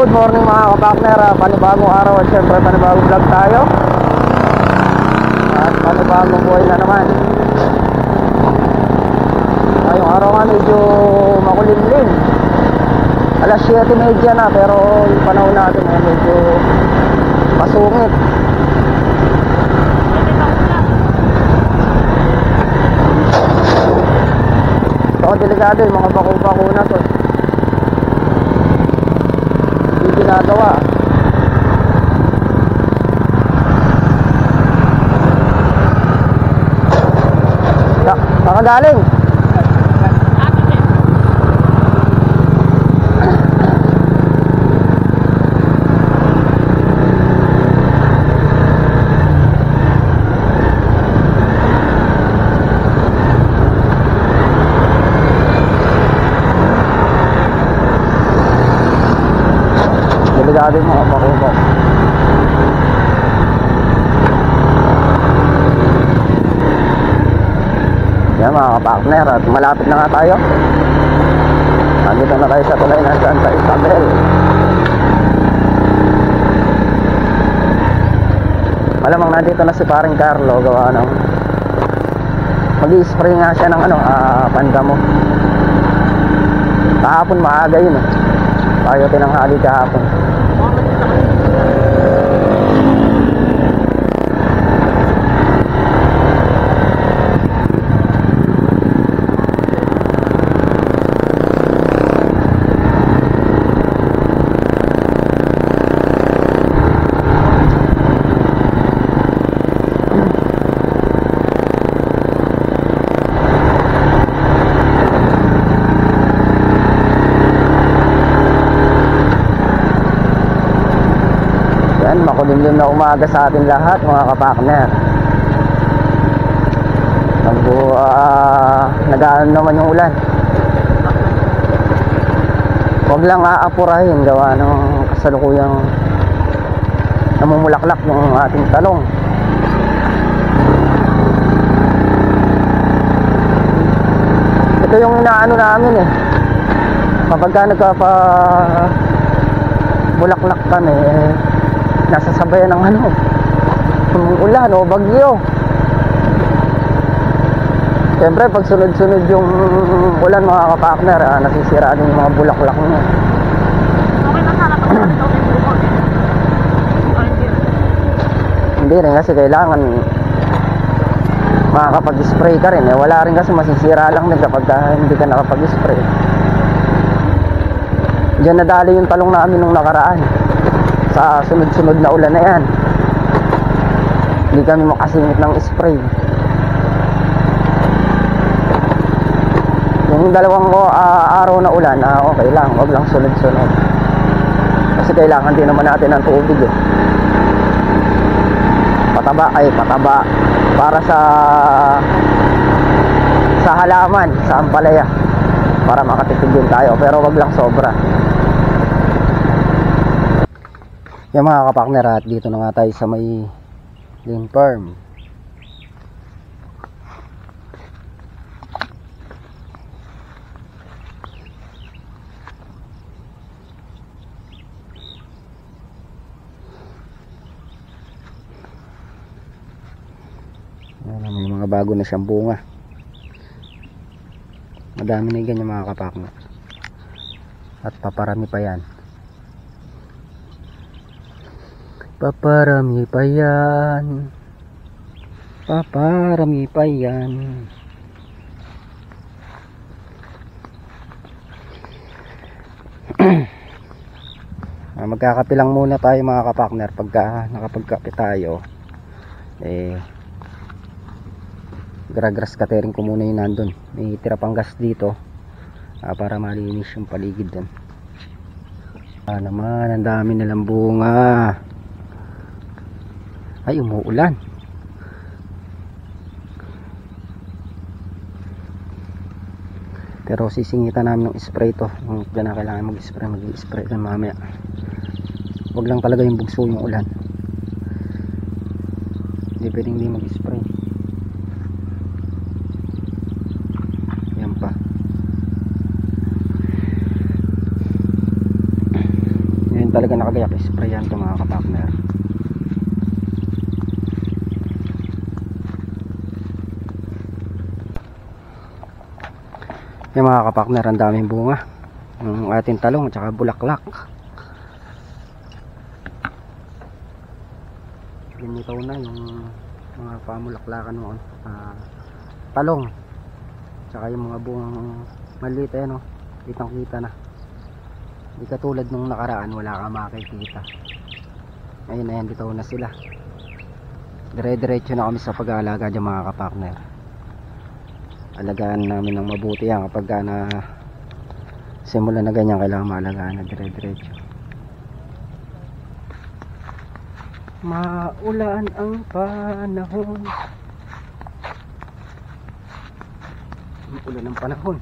Good morning mga kapakner, panibagong araw at syempre panibagong vlog tayo. At panibagong buhay na naman. Ngayong araw nga medyo makulimlim. Alas 7:30 na pero yung panahon natin ay medyo masungit. So delikado yung mga bako-bakuna to. Hindi ginagawa. Nakagaling. Delikado yung mga bako-bako. Yan mga kapakner, at malapit na nga tayo. Nandito na tayo sa tulay ng Santa Isabel. Malamang nandito na si paring Carlo, gawa ng mag-i-spray nga siya ng pandamo. Kahapon maaga yun eh. Tayo tinanghali kahapon. Makulimlim na umaga sa atin lahat mga kapakner. Nagaan naman yung ulan. Huwag lang aapurahin gawa ng kasalukuyang namumulaklak yung ating talong. Ito yung inaano namin eh, kapag ka nagpapabulaklak kami nasasabayan ng ulan o bagyo. Siyempre pag sunod-sunod yung ulan mga kapakner, nasisira din yung mga bulaklak niya. Okay na sana pag ito may bukod. Hindi rin kasi kailangan makakapag-spray ka rin eh. Wala rin kasi masisira lang din kapag hindi ka nakapag-spray. Diyan nadali yung talong namin nung nakaraan sa sunod-sunod na ulan na yan. Hindi kami makasingit ng spray. Yung dalawang araw na ulan, okay lang, wag lang sunod-sunod. Kasi kailangan din naman natin ng tubig eh. Pataba para sa halaman, sa ampalaya, para makatipid din tayo, pero wag lang sobra. Yan mga kapakner, at dito na nga tayo sa may Lane Farm. Yan, may mga bago na siyang bunga. Madami na ganyan mga kapakner, at paparami pa yan. Paparami pa yan. Paparami pa yan. Magkakape lang muna tayo mga kapakner. Pagka nakapagkape tayo, grass cutting ko muna yung nandun. May tira pang gas dito, para malinis yung paligid dun. Naman, ang dami nilang bunga. Ay, umuulan. Pero sisingitan namin ng spray to. Diyan na kailangan mag-spray kan mamaya. Huwag lang talaga yung bugso yung ulan. Hindi pwedeng hindi mag-spray. Yan pa. talaga nakagayak, sprayan ito mga kapakner. Yung mga kapakner, ang daming bunga ng ating talong at saka bulaklak. Lumitaw na yung mga pamulaklakan noon, talong, tsaka yung mga bungang maliit, no? Kitang kita na, di katulad nung nakaraan wala kang makikita. Ayun na yan, bitaw na sila. Dire-diretso na kami sa pag-aalaga dyan mga kapakner. Alagaan namin ng mabuti yan kapag na simula na ganyan, kailangan maalagaan na dire-diretso. Maulan ang panahon, maulan ang panahon.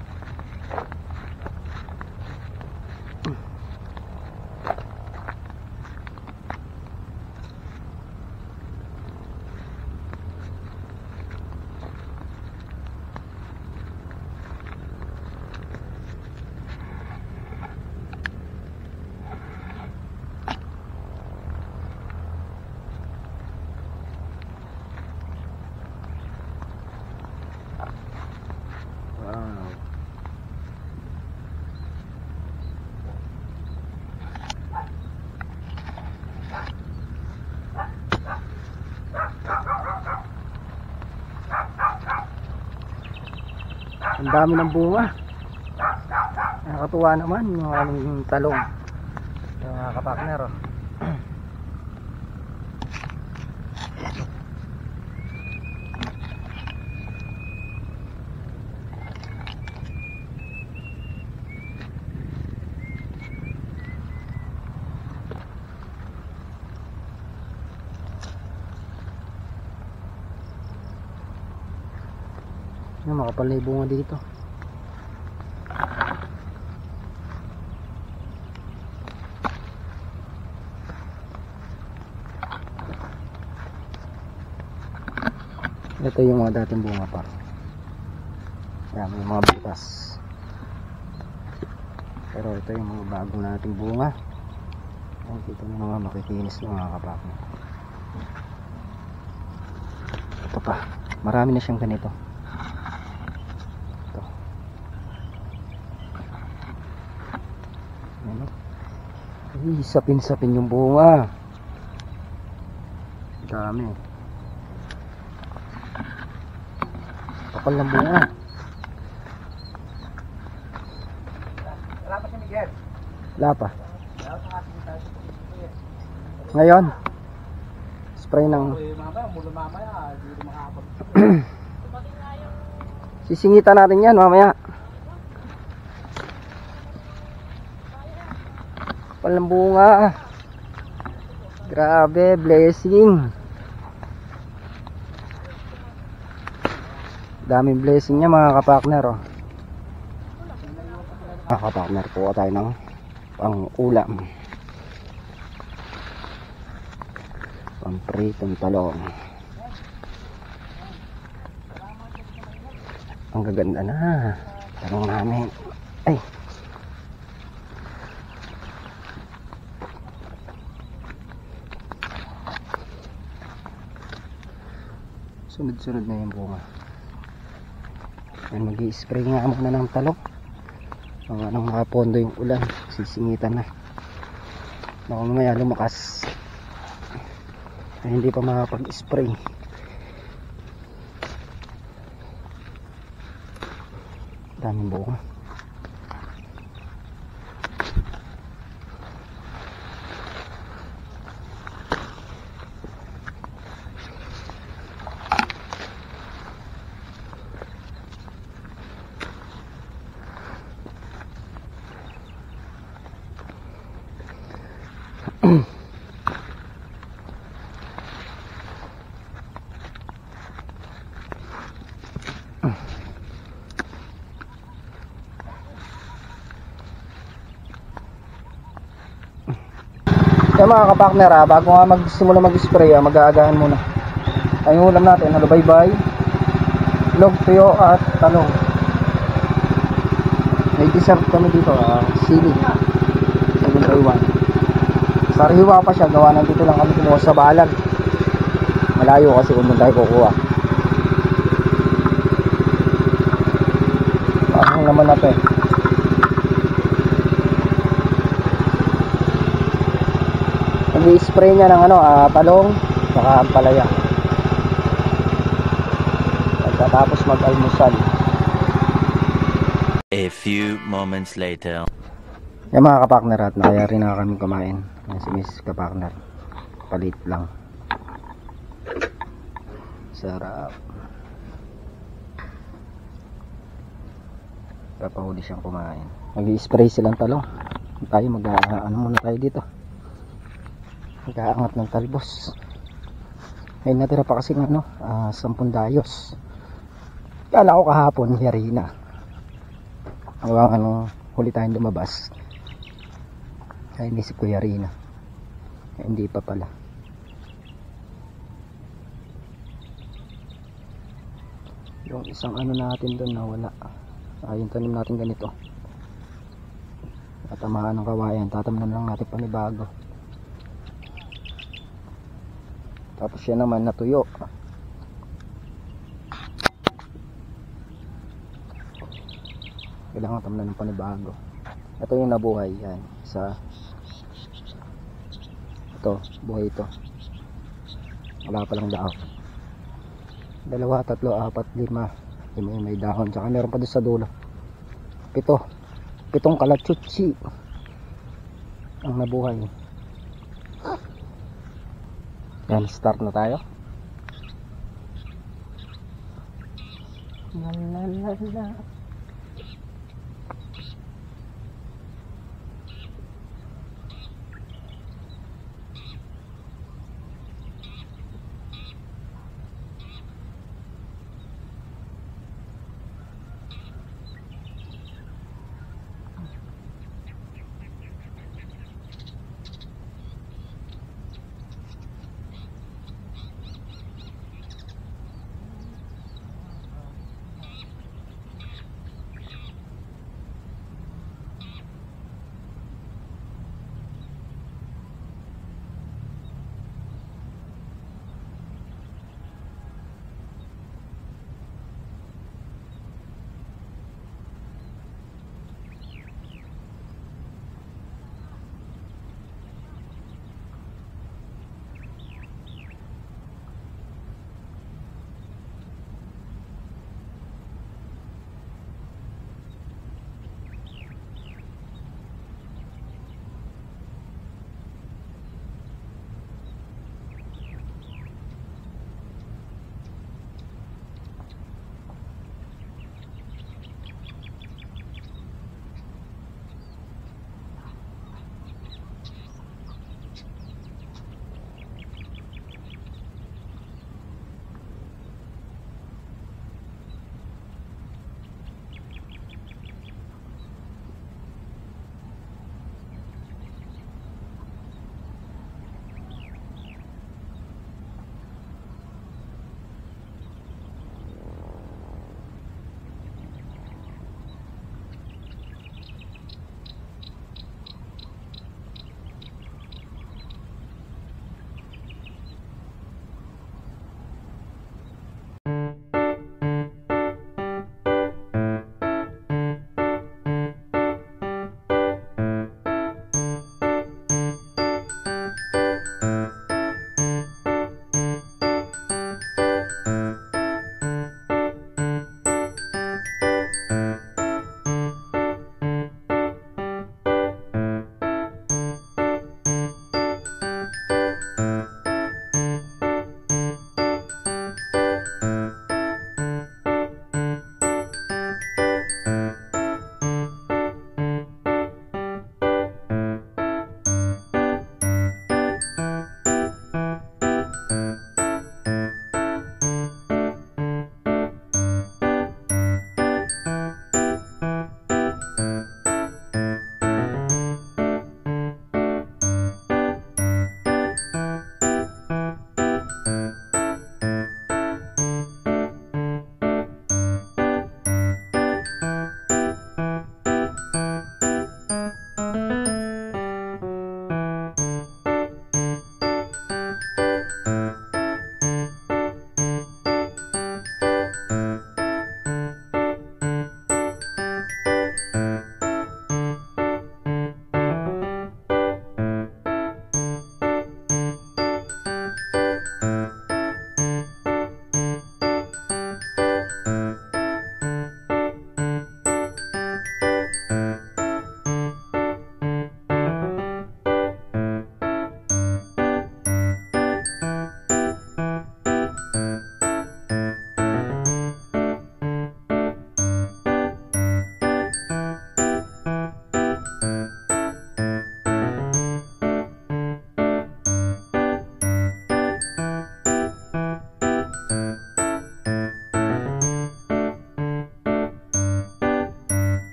Ang dami ng bunga. Nakakatuwa naman yung aming talong. Yung mga kapakner, oh. Makapal na yung bunga dito. Ito yung mga dating bunga pa. Yan, may mga butas. Pero ito yung mga bago nating bunga. Ito na mga makikinis ng mga kapakner. Ito pa, marami na siyang ganito. Sapin-sapin yung bunga. Dami. Kapal ng bunga. Wala pa si Miguel? Wala pa. Ngayon spray ng sisingitan natin yan mamaya. Walang bunga. Grabe, blessing. Daming blessing niya mga kapakner, oh. Mga kapakner, kuha tayo ng pang ulam. Pampritong talong. Ang gaganda na talong namin. Ay, sunod-sunod na yung bunga. Yan, mag-i-spray nga muna ng talong. Nang makapondo yung ulan, sisingitan na. Baka mamaya lumakas ay hindi pa makapag-spray. Daming bunga. Kaya mga kapakner, bago nga magsimula mag-spray, mag-aagahan muna. Ay yung ulam natin, halubaybay, log tuyo at talong. May dessert kami dito, sili. 7 by 1. Sariwa pa siya, gawa ng dito lang kami kumuha sa balag. Malayo kasi kung doon tayo kukuha. Parang naman na to eh. Nag-i-spray niya ng talong saka ampalaya. Pagkatapos mag-almusal. A few moments later. Yung mga kapakner, at nakaya rin na kami kumain. Yan si Miss Kapakner. Palit lang. Sarap. Papahuli siyang kumain. Mag-i-spray silang talong. Tayo muna tayo dito. Mag-aangat ng talbos. Ay natira pa kasi 10 dayos. Kala ko kahapon yari na. Hanggang huli tayong lumabas. Ay inisip ko yari na. Ay, hindi pa pala. Yung isang natin doon na wala. Yung tanim natin ganito. Tatamaan ng kawayan. Tatamnan lang natin panibago. Tapos yan naman natuyo. Kailangan tamnan ng panibago. Ito yung nabuhay yan. Ito, buhay ito. Wala pa lang dahon. 2, 3, 4, 5. Yung may dahon. Tsaka meron pa doon sa dulo. 7 kalatsutsi ang nabuhay. Yan, start na tayo. La la la la.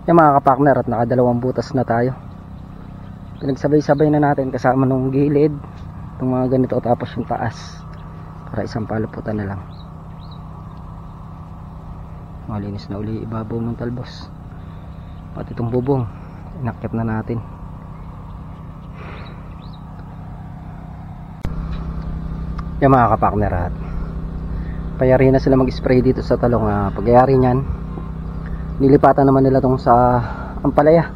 Yung mga kapartner, at nakadalawang butas na tayo. Pinagsabay-sabay na natin kasama nung gilid, itong mga ganito, tapos yung taas, para isang paluputan na lang. Malinis na uli ibabaw ng talbos. At itong bubong, inakyat na natin. Yung mga kapartner, at payari na sila mag-spray dito sa talong. Pagyayari nyan, nilipatan naman nila tong sa ampalaya.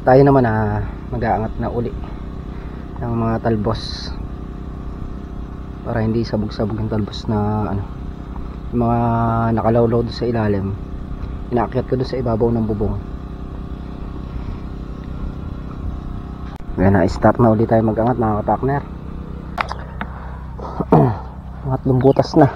Tayo naman mag-aangat na uli ng mga talbos para hindi sabog-sabog yung talbos na yung mga nakalawlaw doon sa ilalim. Inaakyat ko doon sa ibabaw ng bubong. Kaya na-start na ulit tayo mag-angat mga kapartner. Mga lumbutas na.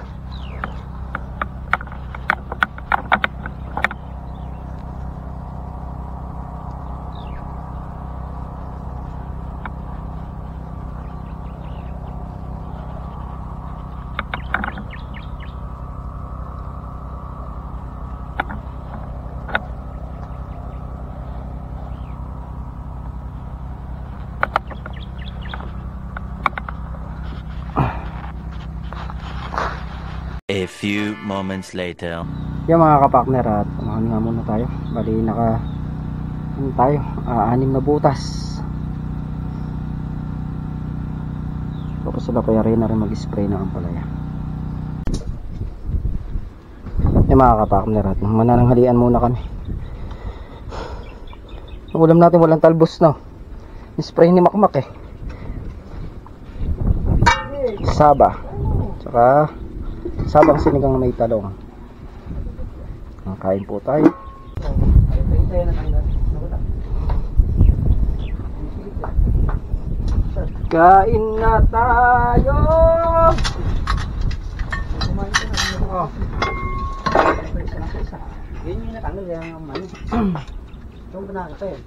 A few moments later. Yung mga kapartner, at umahan nga muna tayo. Bali tayo, 6 na butas. Tapos sila payari na rin mag-spray ng ampalaya. Yung mga kapartner, at manananghalian muna kami. Ang ulam natin walang talbos, no? Spray ni Makmak Saba. Tsaka sabang sinigang may talong. Kain po tayo. Kain na tayo. Oh. Yun yung natanggal yung mani. Itong pinakita yun.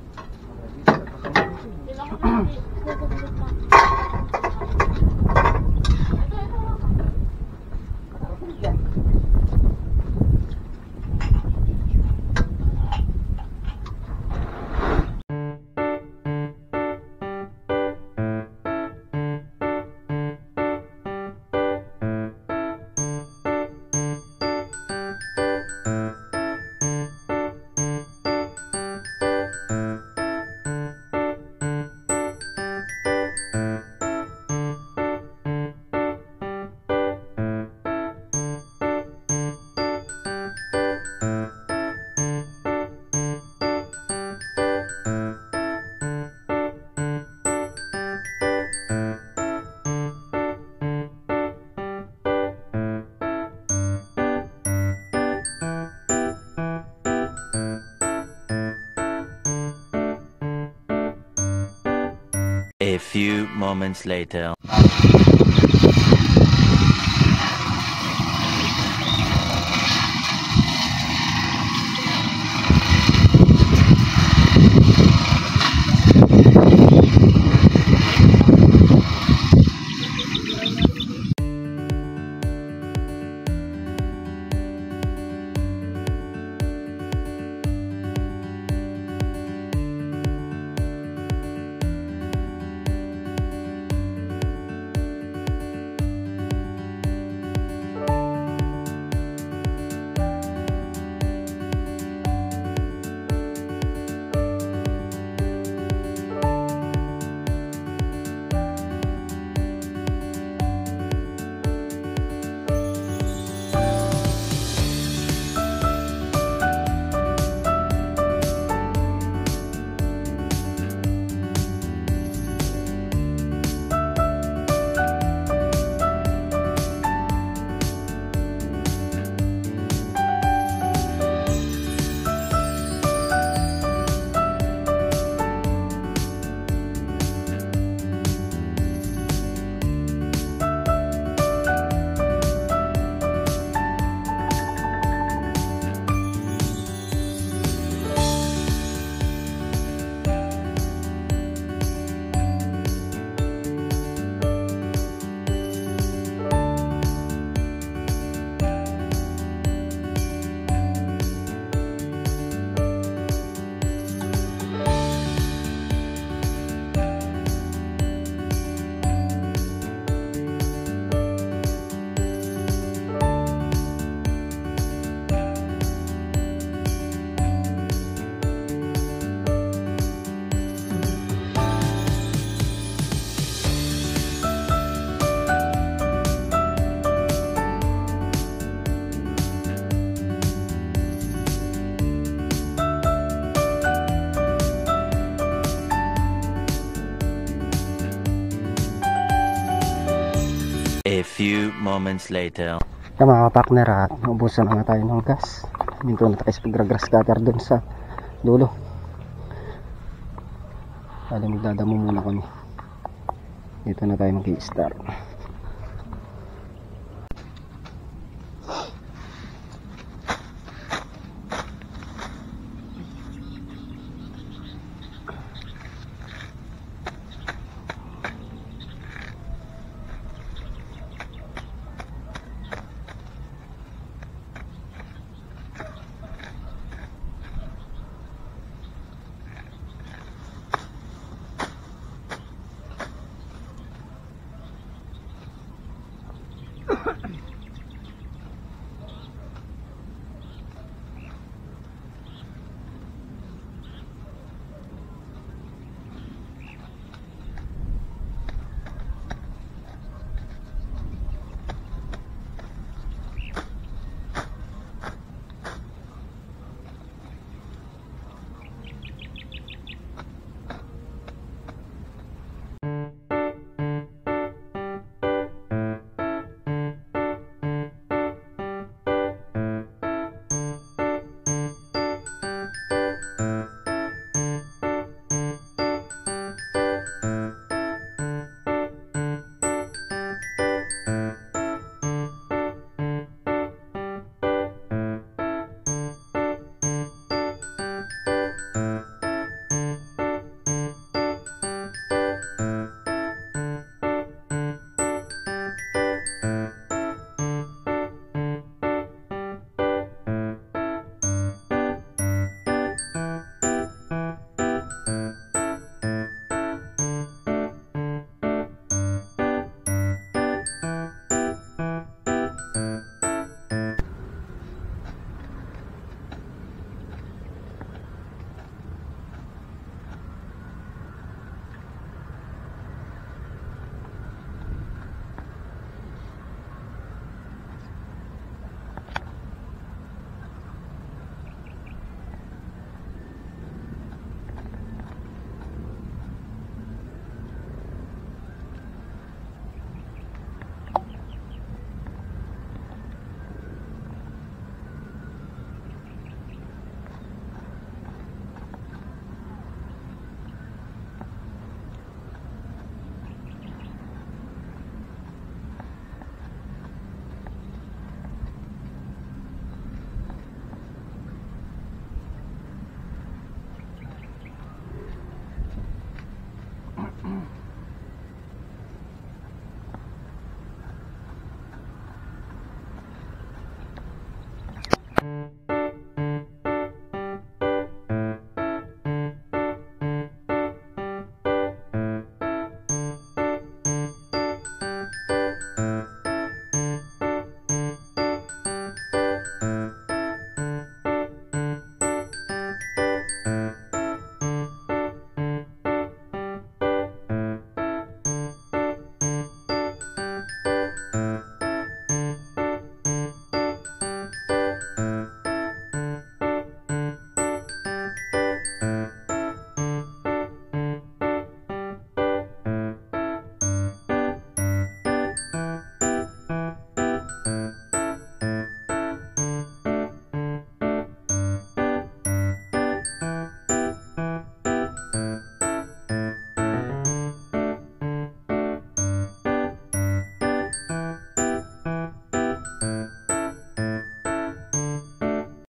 A few moments later. moments later. Yan mga partner, at naubusan na nga tayo ng gas. Minto na tayo sa grass cutter dun sa dulo. Kaya magdadamo muna kami. Dito na tayo mag-i-start.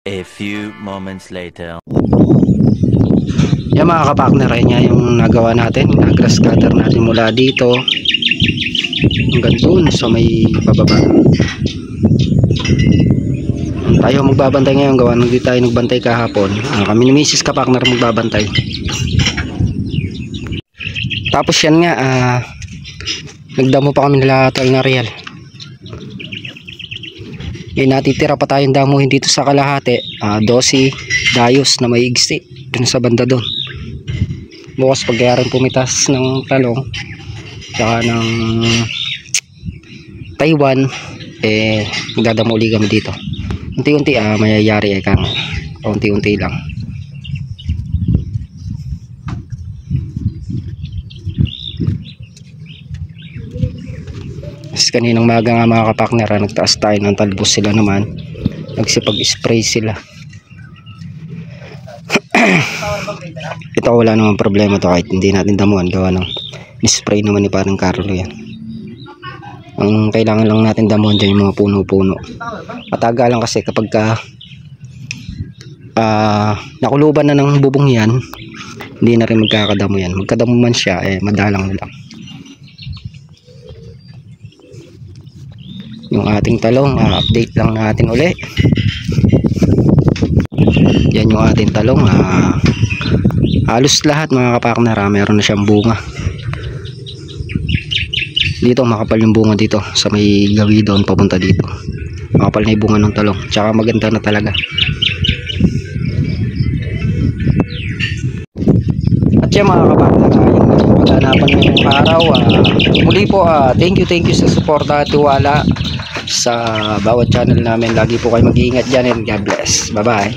A few moments later. Yan mga kapartner, ay nga yung nagawa natin, grass cutter natin mula dito hanggang dun sa may bababa. Tayo magbabantay ngayon, gawa nang di tayo nagbantay kahapon. Kami ni Mrs. kapartner magbabantay. Tapos yan nga, nagdamo pa kami nila Tol na Real. Natitira pa tayong damuhin dito sa kalahati, 12 dayos na may igsi dun sa banda doon. Bukas pagkayaran pumitas ng talong tsaka ng Taiwan, magdadamo uli kami dito. Unti-unti mayayari kang unti-unti lang. kaninang maga nga mga kapakner, nagtaas tayo ng talbos, sila naman nagsipag-spray sila. Ito wala naman problema to kahit hindi natin damuhan, gawa ng spray naman ni parang Carlo yan. Ang kailangan lang natin damuhan dyan yung mga puno-puno. Mataga lang kasi kapag nakuluban na ng bubong yan, hindi na rin magkakadamo yan. Magkadamo man siya, madalang lang. Yung ating talong, update lang natin uli. Yan yung ating talong, halos lahat mga kapakner, meron na siyang bunga. Dito makapal yung bunga dito sa may gawi doon papunta dito. Makapal na yung bunga ng talong, tsaka maganda na talaga. At yan mga kapakner, yung pagkanapan ngayong araw, muli po thank you sa suporta at tiwala sa bawat channel namin. Lagi po kayo mag-iingat dyan and God bless. Bye bye.